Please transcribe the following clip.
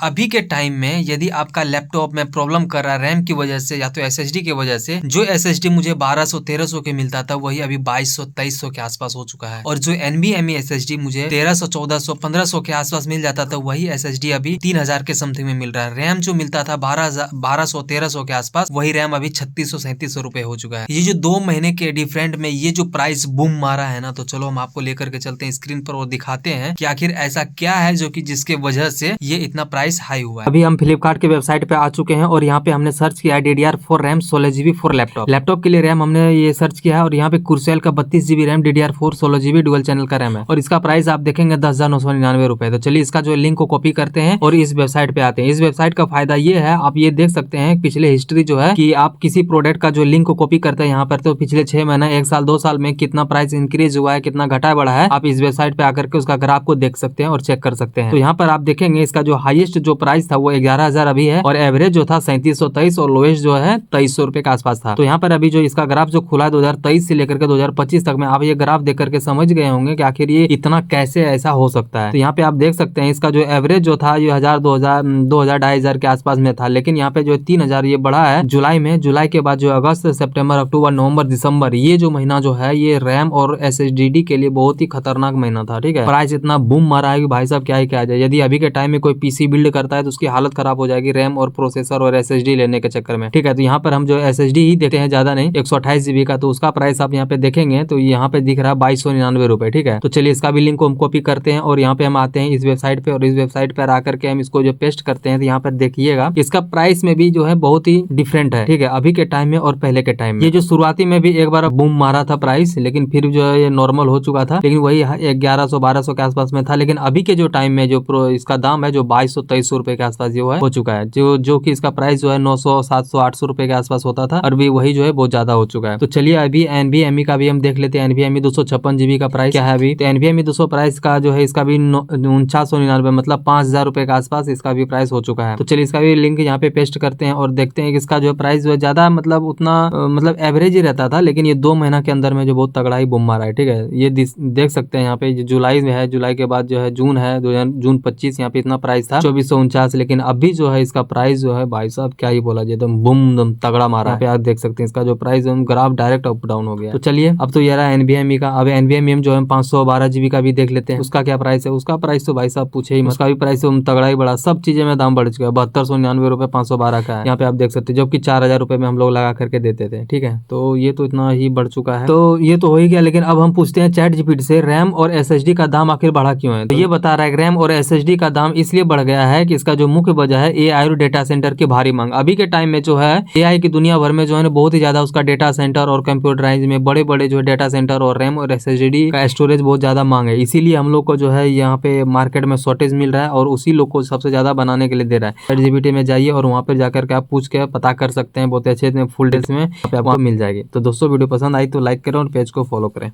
अभी के टाइम में यदि आपका लैपटॉप में प्रॉब्लम कर रहा है रैम की वजह से या तो एसएसडी की वजह से, जो एसएसडी मुझे 1200-1300 के मिलता था वही अभी 2200-2300 के आसपास हो चुका है। और जो एनवीएमई एसएसडी मुझे 1300-1400-1500 के आसपास मिल जाता था वही एसएसडी अभी 3000 के समथिंग में मिल रहा है। रैम जो मिलता था 1200-1300 के आसपास, वही रैम अभी 3600-3700 रुपए हो चुका है। ये जो 2 महीने के डिफरेंट में ये जो प्राइस बूम मारा है ना, तो चलो हम आपको लेकर के चलते हैं स्क्रीन पर और दिखाते हैं कि आखिर ऐसा क्या है जो कि जिसके वजह से ये इतना प्राइस हाई हुआ है। अभी हम फ्लिपकार्ट के वेबसाइट पे आ चुके हैं और यहाँ पे हमने सर्च किया DDR4 RAM 16GB for laptop के लिए रैम हमने ये सर्च किया है। और यहाँ पे क्रूसेल का 32GB RAM DDR4 16GB dual channel का रैम है और इसका प्राइस आप देखेंगे 10,999 रुपए। तो चलिए इसका जो लिंक को कॉपी करते हैं और इस वेबसाइट पे आते हैं। इस वेबसाइट का फायदा ये है, आप ये देख सकते हैं पिछले हिस्ट्री जो है कि आप किसी प्रोडक्ट का जो लिंक को कॉपी करते हैं यहाँ पर, तो पिछले 6 महीना 1 साल 2 साल में कितना प्राइस इंक्रीज हुआ है, कितना घटा बढ़ा है, आप इस वेबसाइट पे आकर के उसका ग्राफ को देख सकते हैं और चेक कर सकते हैं। तो यहाँ पर आप देखेंगे इसका जो हाईएस्ट जो प्राइस था वो 11,000 अभी है और एवरेज जो था 3723 और लोएस्ट जो है 2300 रुपए के आसपास था। तो यहाँ पर अभी जो इसका ग्राफ जो खुला है 2023 से लेकर के 2025 तक में, आप ये ग्राफ देख करके समझ गए होंगे कि आखिर ये इतना कैसे ऐसा हो सकता है। तो यहाँ पे आप देख सकते हैं इसका जो एवरेज जो था ये 1000 2,500 के आसपास में था, लेकिन यहाँ पे जो 3000 ये बढ़ा है जुलाई में। जुलाई के बाद जो अगस्त सितंबर अक्टूबर नवंबर दिसंबर ये जो महीना जो है ये रैम और एसएसडी के लिए बहुत ही खतरनाक महीना था। ठीक है, प्राइस इतना बूम मारा है कि भाई साहब क्या ही कहा जाए। यदि अभी के टाइम में कोई पीसी बिल्ड करता है तो उसकी हालत खराब हो जाएगी रैम और प्रोसेसर और एसएसडी लेने के चक्कर में। ठीक है, तो यहाँ पर हम जो एसएसडी ही देखते हैं, ज्यादा नहीं, 128GB का, तो उसका प्राइस आप यहाँ पे देखेंगे तो यहाँ पे दिख रहा है 2299 रुपए। ठीक है, तो चलिए इसका भी लिंक को हम कॉपी करते हैं और यहाँ पे हम आते हैं इस वेबसाइट पे और इस वेबसाइट पर आकर के हम इसको जो पेस्ट करते हैं तो यहाँ पर देखिएगा इसका प्राइस में भी जो है बहुत ही डिफरेंट है। ठीक है, अभी के टाइम में और पहले के टाइम में। ये जो शुरुआती में भी एक बार बूम मारा था प्राइस, लेकिन फिर जो है ये नॉर्मल हो चुका था, लेकिन वही 1100-1200 के आसपास में था। लेकिन अभी के जो टाइम में जो इसका दाम है जो 2200-2300 रुपए के आसपास जो है हो चुका है, जो कि इसका प्राइस जो है 900, 700, 800 रुपए के आसपास होता था और भी वही जो है बहुत ज्यादा हो चुका है। तो चलिए अभी एनवीएमई का भी हम देख लेते हैं। एनवीएमई 256GB का प्राइस क्या है अभी। तो एनवीएमई 200 प्राइस का जो है इसका भी 4999 मतलब 5000 रुपए के आसपास इसका भी प्राइस हो चुका है। तो चलिए इसका भी लिंक यहाँ पे पेस्ट करते हैं और देखते हैं कि इसका जो प्राइस जो है ज्यादा मतलब उतना मतलब एवरेज ही रहता था, लेकिन ये 2 महीना के अंदर में जो बहुत तगड़ा ही बूम मारा है। ठीक है, ये देख सकते हैं यहाँ पे जुलाई में है, जुलाई के बाद जो है जून है, जून 25 यहाँ पे इतना प्राइस था 2449, लेकिन अभी जो है इसका प्राइस जो है भाई साहब क्या ही बोला जाए, एकदम बूम तगड़ा मारा है। आप देख सकते हैं इसका जो price graph direct up down हो गया। तो चलिए अब तो ये रहा एनवीएमई का। अब एनवीएमई जो है 512GB का भी देख लेते हैं, उसका क्या प्राइस है। उसका प्राइस तो भाई साहब पूछे ही, उसका भी प्राइस तगड़ा ही बड़ा, सब चीजें में दाम बढ़ चुका है। 7299 रुपए 512 का है यहाँ पे आप देख सकते हैं, जबकि 4000 रुपए में हम लोग लगा करके देते थे। ठीक है, तो ये तो इतना ही बढ़ चुका है। तो ये तो हो ही गया, लेकिन अब हम पूछते हैं चैट जीपीटी से रैम और एसएसडी का दाम आखिर बढ़ा क्यों है। तो ये बता रहा है रैम और एसएसडी का दाम इसलिए बढ़ गया है कि इसका जो मुख्य वजह है एआई और डेटा सेंटर की भारी मांग। अभी के टाइम में जो है एआई की दुनिया भर में जो है बहुत ही ज्यादा उसका डेटा सेंटर और कंप्यूटराइज में बड़े बड़े जो डेटा सेंटर और रैम और एसएसडी का स्टोरेज बहुत ज्यादा मांग है। इसीलिए हम लोग को जो है यहाँ पे मार्केट में शॉर्टेज मिल रहा है और उसी लोग को सबसे ज्यादा बनाने के लिए दे रहा है। चैट जीपीटी में जाइए और वहाँ पर जाकर के आप पूछ के पता कर सकते हैं, बहुत अच्छे फुल डिटेल्स में आपको मिल जाएगी। तो दोस्तों वीडियो पसंद आई तो लाइक करें और पेज को फॉलो करें।